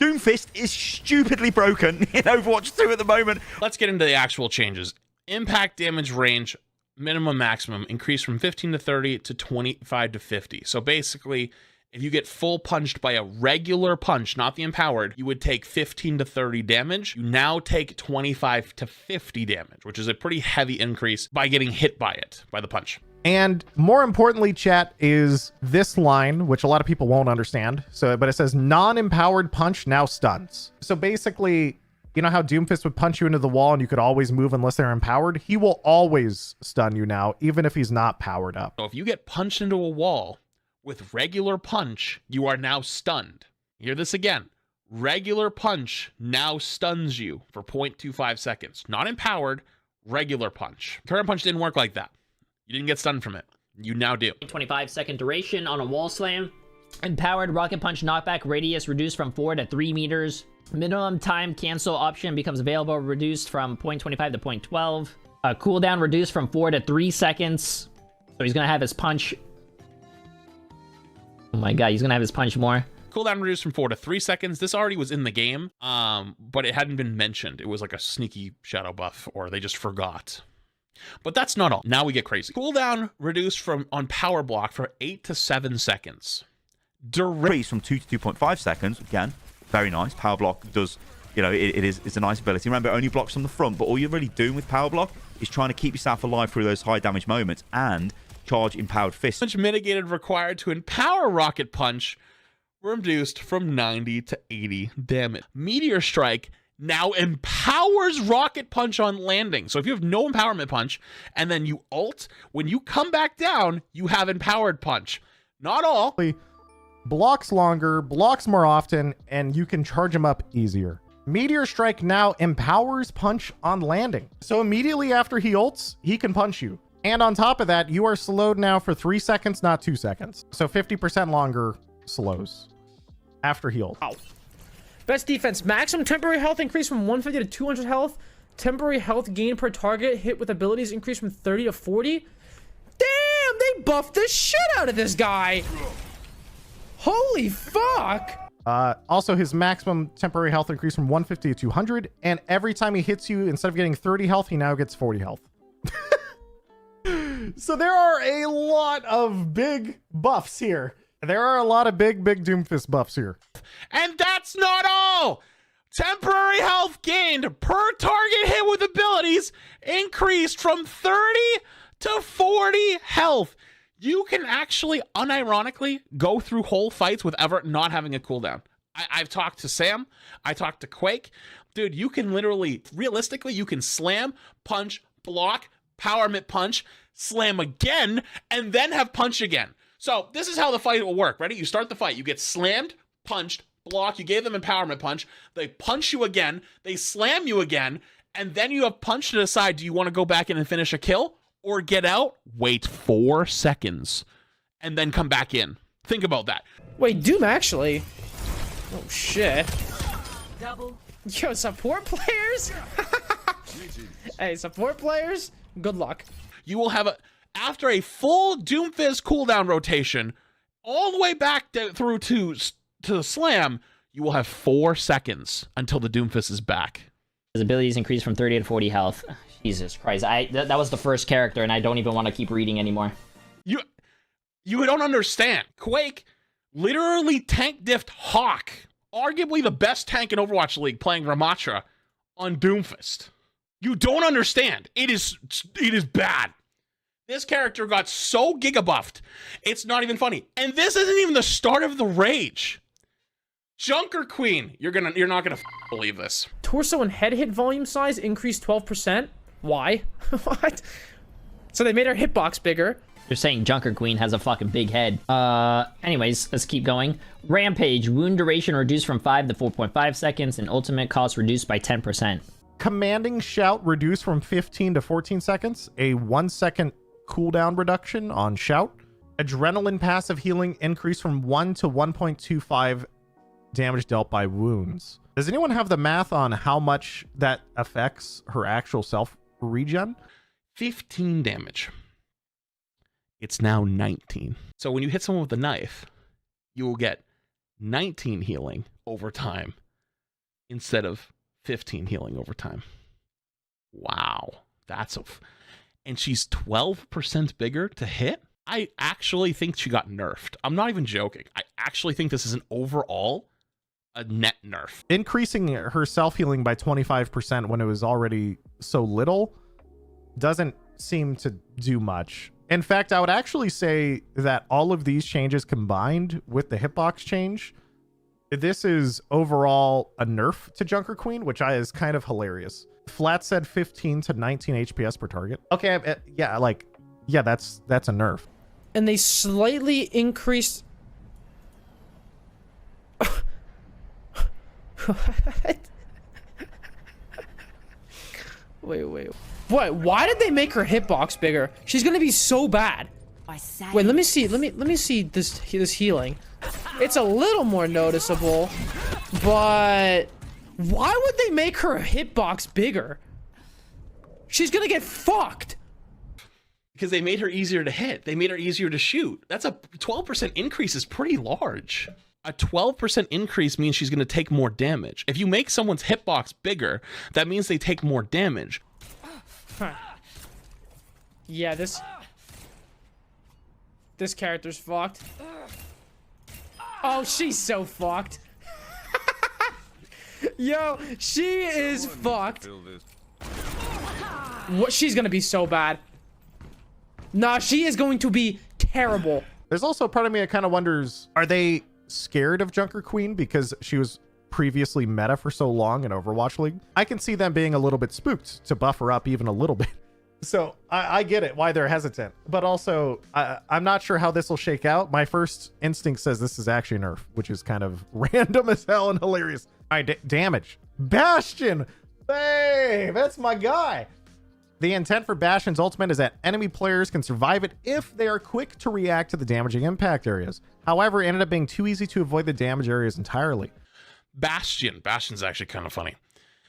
Doomfist is stupidly broken in Overwatch 2 at the moment. Let's get into the actual changes. Impact damage range, minimum maximum, increased from 15 to 30 to 25 to 50. So basically, if you get full punched by a regular punch, not the empowered, you would take 15 to 30 damage. You now take 25 to 50 damage, which is a pretty heavy increase by getting hit by it, by the punch. And more importantly, chat, is this line, which a lot of people won't understand. But it says non-empowered punch now stuns. So basically, you know how Doomfist would punch you into the wall and you could always move unless they're empowered? He will always stun you now, even if he's not powered up. So if you get punched into a wall with regular punch, you are now stunned. Hear this again. Regular punch now stuns you for 0.25 seconds. Not empowered, regular punch. Current punch didn't work like that. You didn't get stunned from it. You now do. 25-second duration on a wall slam. Empowered rocket punch knockback radius reduced from 4 to 3 meters. Minimum time cancel option becomes available, reduced from 0.25 to 0.12. Cooldown reduced from 4 to 3 seconds. So he's going to have his punch. Oh my god, he's going to have his punch more. Cooldown reduced from 4 to 3 seconds. This already was in the game, but it hadn't been mentioned. It was like a sneaky shadow buff, or they just forgot. But that's not all. Now we get crazy. Cooldown reduced from on power block for 8 to 7 seconds. Increase from 2 to 2.5 seconds. Again, very nice. Power block does, you know, it's a nice ability. Remember, it only blocks from the front, but all you're really doing with power block is trying to keep yourself alive through those high damage moments and charge empowered fist. Damage mitigated required to empower rocket punch reduced from 90 to 80 damage. Meteor strike now empowers rocket punch on landing. So if you have no empowerment punch and then you ult, when you come back down, you have empowered punch. Not all. Blocks longer, blocks more often, and you can charge him up easier. Meteor strike now empowers punch on landing. So immediately after he ults, he can punch you. And on top of that, you are slowed now for 3 seconds, not 2 seconds. So 50% longer slows after he ults. Ow. Best defense, maximum temporary health increase from 150 to 200 health. Temporary health gain per target hit with abilities increase from 30 to 40. Damn, they buffed the shit out of this guy. Holy fuck. Also, his maximum temporary health increase from 150 to 200. And every time he hits you, instead of getting 30 health, he now gets 40 health. So there are a lot of big buffs here. There are a lot of big Doomfist buffs here. And that's not all! Temporary health gained per target hit with abilities increased from 30 to 40 health. You can actually, unironically, go through whole fights without not having a cooldown. I've talked to Sam. I talked to Quake. Dude, you can literally, realistically, you can slam, punch, block, powerment punch, slam again, and then have punch again. So this is how the fight will work. Ready? You start the fight. You get slammed, punched, block. You gave them empowerment punch. They punch you again. They slam you again. And then you have punch to decide, do you want to go back in and finish a kill? Or get out, wait 4 seconds, and then come back in. Think about that. Wait, Doom actually? Oh shit. Double. Yo, support players? Hey, support players? Good luck. You will have after a full Doomfist cooldown rotation, all the way back through to the slam, you will have 4 seconds until the Doomfist is back. His abilities increase from 30 to 40 health. Jesus Christ. That was the first character, and I don't even want to keep reading anymore. You don't understand. Quake literally tank diffed Hawk, arguably the best tank in Overwatch League, playing Ramatra on Doomfist. You don't understand. It is bad. This character got so gigabuffed, it's not even funny. And this isn't even the start of the rage. Junker Queen, you're not gonna believe this. Torso and head hit volume size increased 12%. Why? What? So they made our hitbox bigger. They're saying Junker Queen has a fucking big head. Anyways, let's keep going. Rampage, wound duration reduced from 5 to 4.5 seconds, and ultimate cost reduced by 10%. Commanding shout reduced from 15 to 14 seconds. A 1 second cooldown reduction on shout. Adrenaline passive healing increased from 1 to 1.25 damage dealt by wounds. Does anyone have the math on how much that affects her actual self regen? 15 damage. It's now 19. So when you hit someone with a knife, you will get 19 healing over time instead of 15 healing over time. Wow. And she's 12% bigger to hit? I actually think she got nerfed. I'm not even joking. I actually think this is an overall a net nerf. Increasing her self-healing by 25% when it was already so little doesn't seem to do much. In fact, I would actually say that all of these changes combined with the hitbox change, this is overall a nerf to Junker Queen, which is kind of hilarious. Flat said 15 to 19 HPS per target. Okay, yeah, like, yeah, that's a nerf. And they slightly increased... What? Wait. What? Why did they make her hitbox bigger? She's gonna be so bad. Wait, let me see. Let me see this healing. It's a little more noticeable, but why would they make her hitbox bigger? She's gonna get fucked. Because they made her easier to hit. They made her easier to shoot. That's a 12% increase is pretty large. A 12% increase means she's going to take more damage. If you make someone's hitbox bigger, that means they take more damage. Huh. Yeah, this character's fucked. Oh, she's so fucked. Yo, she is fucked. What? She's gonna be so bad. Nah, she is going to be terrible. There's also a part of me that kind of wonders, are they scared of Junker Queen because she was previously meta for so long in Overwatch League? I can see them being a little bit spooked to buff her up even a little bit. So I get it why they're hesitant, but also I'm not sure how this will shake out. My first instinct says this is actually a nerf, which is kind of random as hell and hilarious. All right, damage. Bastion, hey, that's my guy. The intent for Bastion's ultimate is that enemy players can survive it if they are quick to react to the damaging impact areas. However, it ended up being too easy to avoid the damage areas entirely. Bastion's actually kind of funny.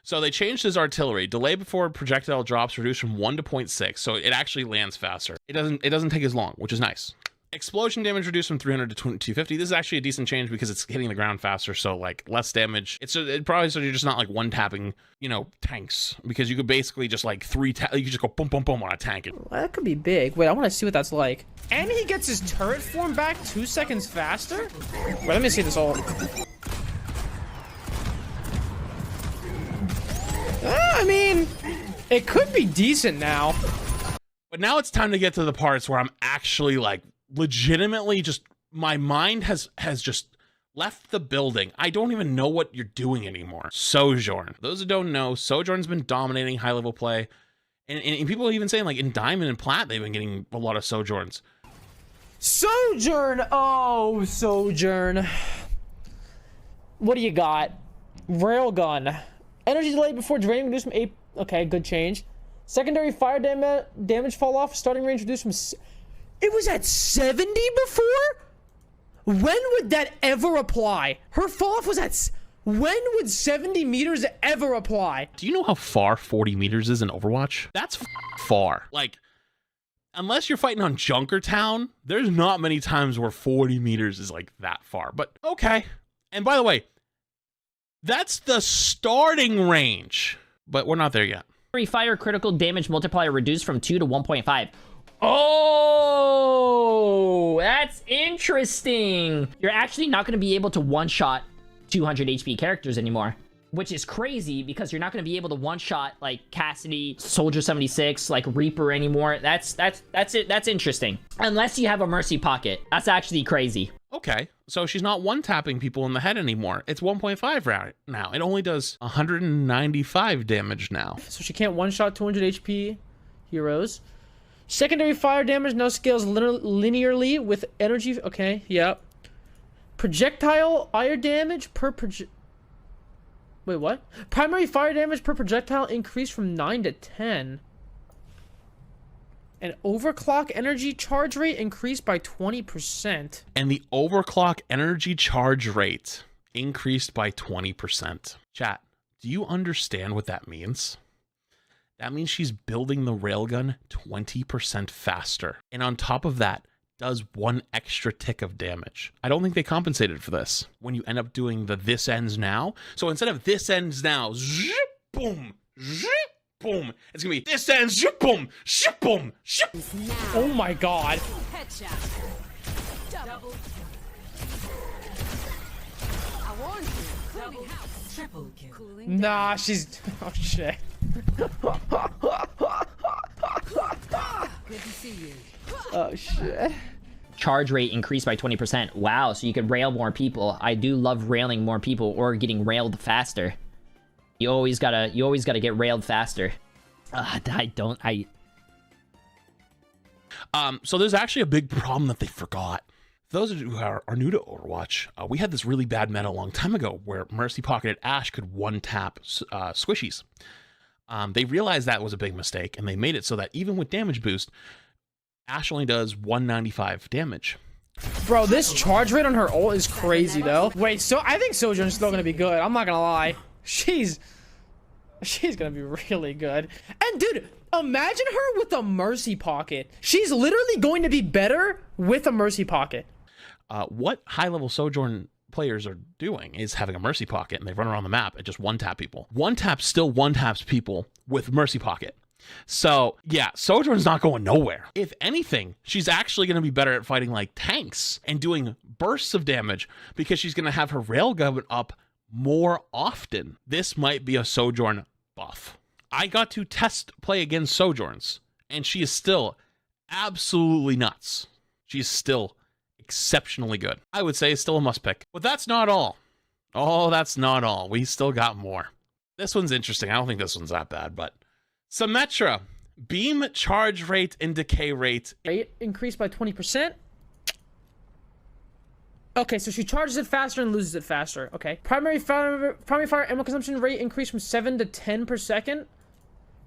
So they changed his artillery. Delay before projectile drops reduced from 1 to 0.6, so it actually lands faster. It doesn't take as long, which is nice. Explosion damage reduced from 300 to 250. This is actually a decent change because it's hitting the ground faster, so like less damage. It probably so you're just not like one tapping, you know, tanks, because you could basically just like you could just go boom boom boom on a tank. Well, that could be big. Wait, I want to see what that's like. And he gets his turret form back 2 seconds faster. Wait, let me see this ult. I mean, it could be decent now. But now it's time to get to the parts where I'm actually like legitimately just my mind has just left the building. I don't even know what you're doing anymore. Sojourn. Those who don't know, Sojourn's been dominating high level play. And people are even saying like in Diamond and Plat, they've been getting a lot of Sojourns. Sojourn! Oh, Sojourn. What do you got? Railgun. Energy delay before draining reduced from 8. Okay, good change. Secondary fire damage fall off. Starting range reduced from... It was at 70 before? When would that ever apply? Her fall off was at... When would 70 meters ever apply? Do you know how far 40 meters is in Overwatch? That's far. Like, unless you're fighting on Junkertown, there's not many times where 40 meters is like that far. But okay. And by the way, that's the starting range. But we're not there yet. Fire critical damage multiplier reduced from 2 to 1.5. Oh, that's interesting. You're actually not going to be able to one-shot 200 HP characters anymore, which is crazy because you're not going to be able to one-shot like Cassidy, Soldier 76, like Reaper anymore. That's it. That's interesting. Unless you have a Mercy pocket. That's actually crazy. Okay, so she's not one-tapping people in the head anymore. It's 1.5 right now. It only does 195 damage now. So she can't one-shot 200 HP heroes. Secondary fire damage now scales linearly with energy. Okay, yeah. Projectile fire damage per Wait, what? Primary fire damage per projectile increased from 9 to 10. And overclock energy charge rate increased by 20%. And the overclock energy charge rate increased by 20%. Chat, do you understand what that means? That means she's building the railgun 20% faster. And on top of that, does 1 extra tick of damage. I don't think they compensated for this when you end up doing the this ends now. So instead of this ends now, zip, boom, zip, boom, it's gonna be this ends, zip, boom, zip, boom, zip. Oh my god. Headshot. Double. I warned you. Double house. Triple kill. Cooling Nah, she's. Oh shit. Good to see you. Oh shit. Charge rate increased by 20%. Wow, so you could rail more people. I do love railing more people or getting railed faster. You always gotta get railed faster. So there's actually a big problem that they forgot. For those of you who are new to Overwatch, we had this really bad meta a long time ago where Mercy pocketed Ashe could one-tap squishies. They realized that was a big mistake, and they made it so that even with damage boost, Ashe only does 195 damage. Bro, this charge rate on her ult is crazy though. Wait, so I think Sojourn's still gonna be good. I'm not gonna lie. She's gonna be really good. And dude, imagine her with a Mercy pocket. She's literally going to be better with a Mercy pocket. What high-level Sojourn players are doing is having a Mercy pocket, and they run around the map and just one-tap people. One-tap still one-taps people with Mercy pocket. So, yeah, Sojourn's not going nowhere. If anything, she's actually going to be better at fighting like tanks and doing bursts of damage because she's going to have her railgun up more often. This might be a Sojourn buff. I got to test play against Sojourns, and she is still absolutely nuts. She's still exceptionally good. I would say it's still a must pick. But that's not all. Oh, that's not all. We still got more. This one's interesting. I don't think this one's that bad, but Symmetra, beam charge rate and decay rate. Rate increased by 20%. Okay, so she charges it faster and loses it faster. Okay. Primary fire ammo consumption rate increased from 7 to 10 per second.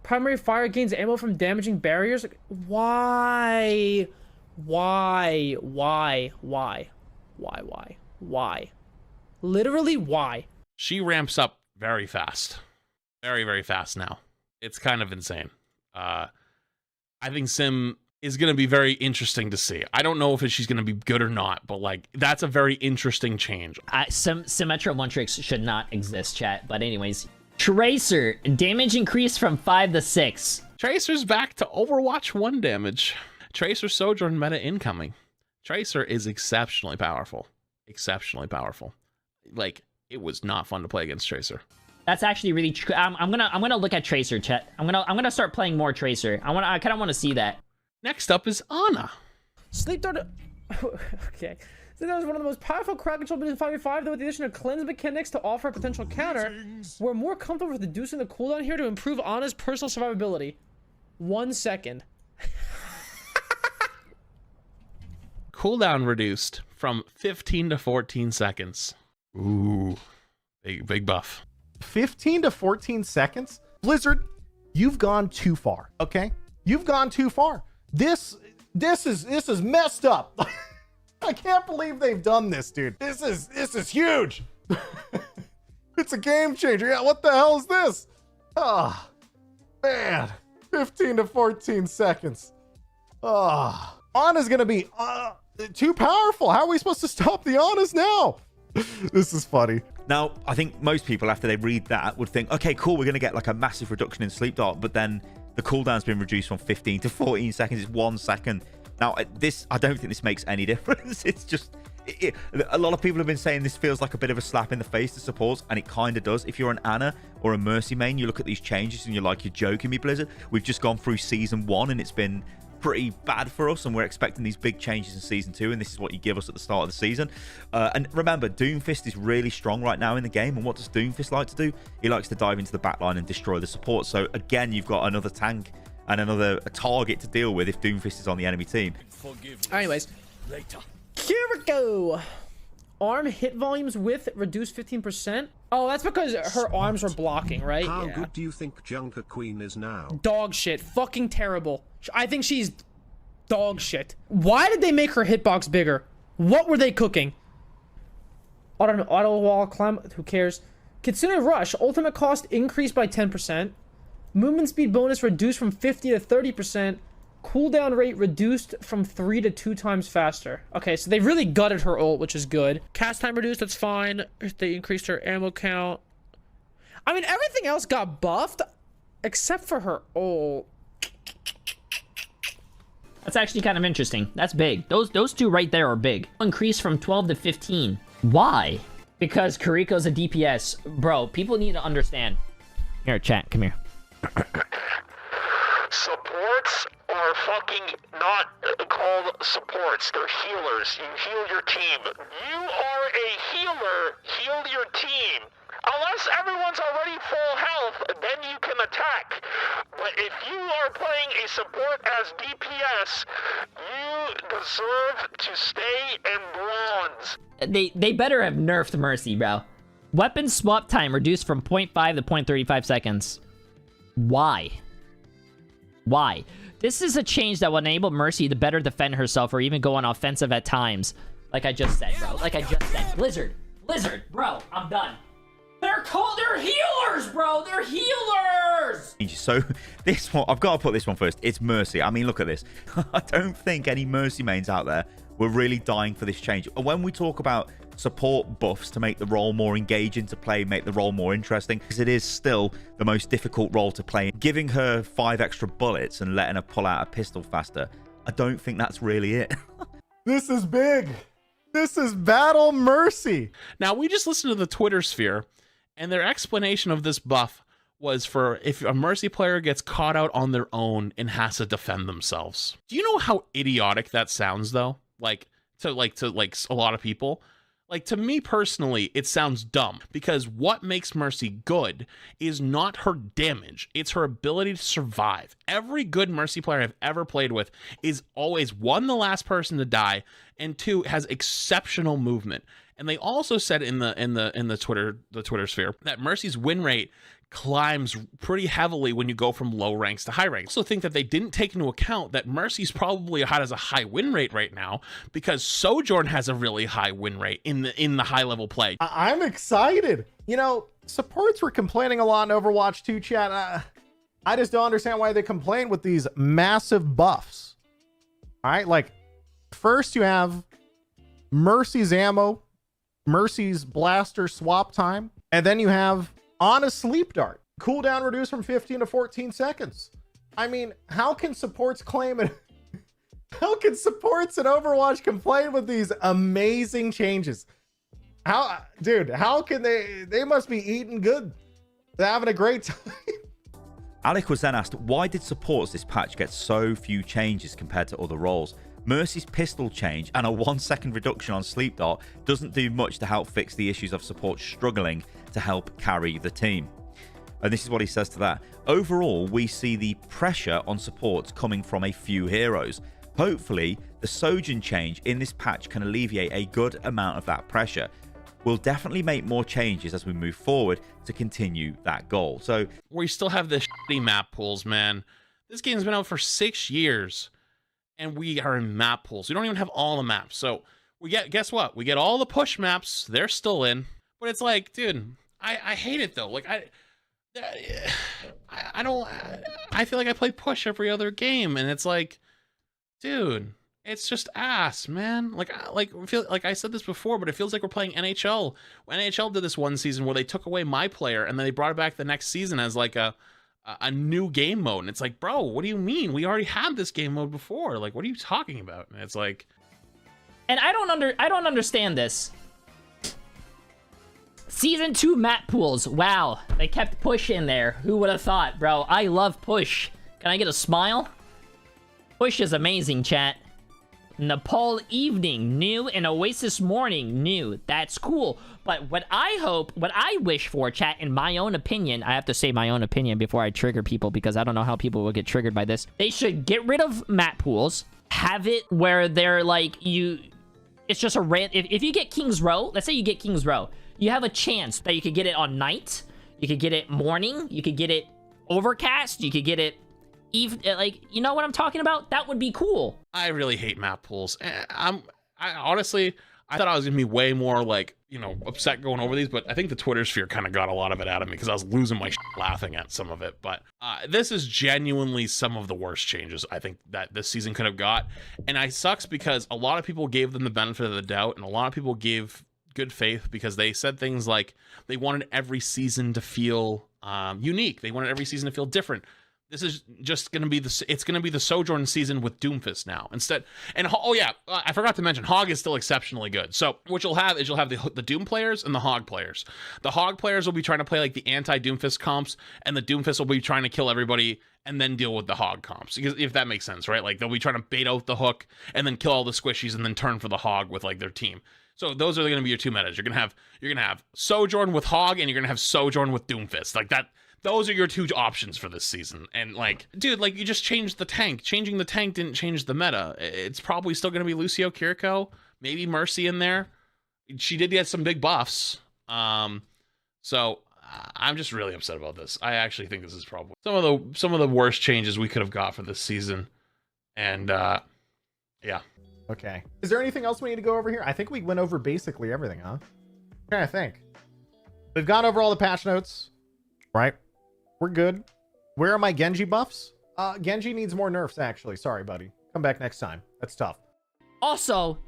Primary fire gains ammo from damaging barriers. Why? Literally, why? She ramps up very fast. Very, very fast now. It's kind of insane. I think Sim is going to be very interesting to see. I don't know if she's going to be good or not, but like that's a very interesting change. Symmetra one tricks should not exist, chat. But anyways, Tracer damage increased from 5 to 6. Tracer's back to Overwatch 1 damage. Tracer Sojourn meta incoming. Tracer is exceptionally powerful. Exceptionally powerful. Like, it was not fun to play against Tracer. That's actually really true. I'm gonna look at Tracer, chat. I'm gonna start playing more Tracer. I kind of want to see that. Next up is Ana. Sleep Dart. Okay. So that was one of the most powerful crowd control builds in 5v5, though with the addition of cleanse mechanics to offer a potential counter. We're more comfortable with reducing the cooldown here to improve Ana's personal survivability. 1 second. Cooldown reduced from 15 to 14 seconds. Ooh. Big buff. 15 to 14 seconds? Blizzard, you've gone too far, okay? You've gone too far. This is messed up. I can't believe they've done this, dude. This is huge. It's a game changer. Yeah, what the hell is this? Oh, man. 15 to 14 seconds. Oh, Ana's gonna be too powerful. How are we supposed to stop the Anas now? This is funny. Now, I think most people, after they read that, would think, okay, cool, we're going to get like a massive reduction in sleep dart, but then the cooldown's been reduced from 15 to 14 seconds. It's 1 second. Now, I don't think this makes any difference. It's just, a lot of people have been saying this feels like a bit of a slap in the face to supports, and it kind of does. If you're an Ana or a Mercy main, you look at these changes and you're like, you're joking me, Blizzard. We've just gone through season 1 and it's been pretty bad for us, and we're expecting these big changes in season 2, and this is what you give us at the start of the season. And remember, Doomfist is really strong right now in the game, and what does Doomfist like to do? He likes to dive into the backline and destroy the support. So again, you've got another tank and another target to deal with if Doomfist is on the enemy team. Anyways, Kiriko. Arm hit volumes with reduced 15%. Oh, that's because her arms are blocking, right? How good do you think Junker Queen is now? Dog shit. Fucking terrible. I think she's dog shit. Why did they make her hitbox bigger? What were they cooking? Auto wall climb. Who cares? Kitsune Rush. Ultimate cost increased by 10%. Movement speed bonus reduced from 50 to 30%. Cooldown rate reduced from 3 to 2 times faster. Okay, so they really gutted her ult, which is good. Cast time reduced, that's fine. They increased her ammo count. I mean, everything else got buffed except for her ult. That's actually kind of interesting. That's big. Those two right there are big. Increase from 12 to 15. Why? Because Kiriko's a DPS. Bro, people need to understand. Here, chat, come here. Supports are fucking not called supports. They're healers. You heal your team. You are a healer. Heal your team. Unless everyone's already full health, then you can attack. But if you are playing a support as DPS, you deserve to stay in bronze. They better have nerfed Mercy, bro. Weapon swap time reduced from 0.5 to 0.35 seconds. Why? Why? This is a change that will enable Mercy to better defend herself or even go on offensive at times. Like I just said, bro. Like I just said. Blizzard, bro, I'm done. They're healers, bro. They're healers. So this one, I've got to put this one first. It's Mercy. I mean, look at this. I don't think any Mercy mains out there were really dying for this change. When we talk about support buffs to make the role more engaging to play, make the role more interesting, because it is still the most difficult role to play. Giving her 5 extra bullets and letting her pull out a pistol faster, I don't think that's really it. This is big. This is Battle Mercy. Now, we just listened to the Twitter sphere, and their explanation of this buff was for if a Mercy player gets caught out on their own and has to defend themselves. Do you know how idiotic that sounds, though? To a lot of people. Like, to me personally, it sounds dumb, because what makes Mercy good is not her damage, it's her ability to survive. Every good Mercy player I've ever played with is always, 1, the last person to die, and 2, has exceptional movement. And they also said in the Twitter sphere that Mercy's win rate climbs pretty heavily when you go from low ranks to high ranks. I also think that they didn't take into account that Mercy's probably has a high win rate right now because Sojourn has a really high win rate in the high level play. I'm excited. You know, supports were complaining a lot in Overwatch 2 chat. I just don't understand why they complain with these massive buffs. All right, like first you have Mercy's ammo, Mercy's blaster swap time, and then you have on a sleep dart, cooldown reduced from 15 to 14 seconds. I mean, how can supports claim it? How can supports in Overwatch complain with these amazing changes? Dude, how can they must be eating good. They're having a great time. Alec was then asked, why did supports this patch get so few changes compared to other roles? Mercy's pistol change and a 1-second reduction on sleep dart doesn't do much to help fix the issues of support struggling to help carry the team. And this is what he says to that. Overall, we see the pressure on supports coming from a few heroes. Hopefully, the Sojourn change in this patch can alleviate a good amount of that pressure. We'll definitely make more changes as we move forward to continue that goal. So we still have the shitty map pools, man. This game's been out for 6 years, and we are in map pools. We don't even have all the maps. So we get, guess what? We get all the push maps. They're still in. But it's like, dude, I hate it though. Like I don't. I feel like I play push every other game, and it's like, dude, it's just ass, man. Like feel like I said this before, but it feels like we're playing NHL. NHL did this one season where they took away my player, and then they brought it back the next season as like a new game mode. And it's like, bro, what do you mean? We already had this game mode before. Like, what are you talking about? And it's like, and I don't understand this. Season 2 map pools. Wow, they kept push in there. Who would have thought, bro? I love push. Can I get a smile? Push is amazing, chat. Nepal evening, new, and Oasis morning, new. That's cool. But what I wish for, chat, in my own opinion, I have to say my own opinion before I trigger people because I don't know how people will get triggered by this. They should get rid of map pools, have it where they're like, it's just a if you get King's Row, let's say you get King's Row, you have a chance that you could get it on night, you could get it morning, you could get it overcast, you could get it like, you know what I'm talking about? That would be cool. I really hate map pools. I honestly, I thought I was gonna be way more like you know, upset going over these, but I think the Twitter sphere kind of got a lot of it out of me because I was losing my shit laughing at some of it. But this is genuinely some of the worst changes I think that this season could have got. And it sucks because a lot of people gave them the benefit of the doubt, and a lot of people gave good faith because they said things like they wanted every season to feel unique. They wanted every season to feel different. This is just going to be it's going to be the Sojourn season with Doomfist now instead. And oh yeah, I forgot to mention Hog is still exceptionally good. So what you'll have is you'll have the Doom players and the Hog players. The Hog players will be trying to play like the anti-Doomfist comps, and the Doomfist will be trying to kill everybody and then deal with the Hog comps, if that makes sense, right? Like they'll be trying to bait out the hook and then kill all the squishies and then turn for the Hog with like their team. So those are going to be your two metas. You're gonna have Sojourn with Hog, and you're gonna have Sojourn with Doomfist. Like that. Those are your two options for this season. And like, dude, like you just changed the tank. Changing the tank didn't change the meta. It's probably still going to be Lucio, Kiriko, maybe Mercy in there. She did get some big buffs. So I'm just really upset about this. I actually think this is probably some of the worst changes we could have got for this season. And yeah. Okay. Is there anything else we need to go over here? I think we went over basically everything, huh? I'm trying to think. We've gone over all the patch notes, right? We're good. Where are my Genji buffs? Genji needs more nerfs, actually. Sorry, buddy. Come back next time. That's tough. Also,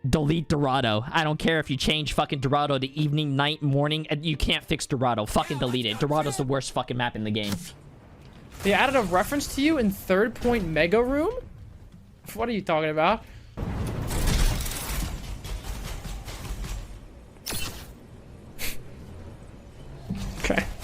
delete Dorado. I don't care if you change fucking Dorado to evening, night, morning, and you can't fix Dorado. Fucking delete it. Dorado's the worst fucking map in the game. They added a reference to you in 3rd point Mega Room? What are you talking about?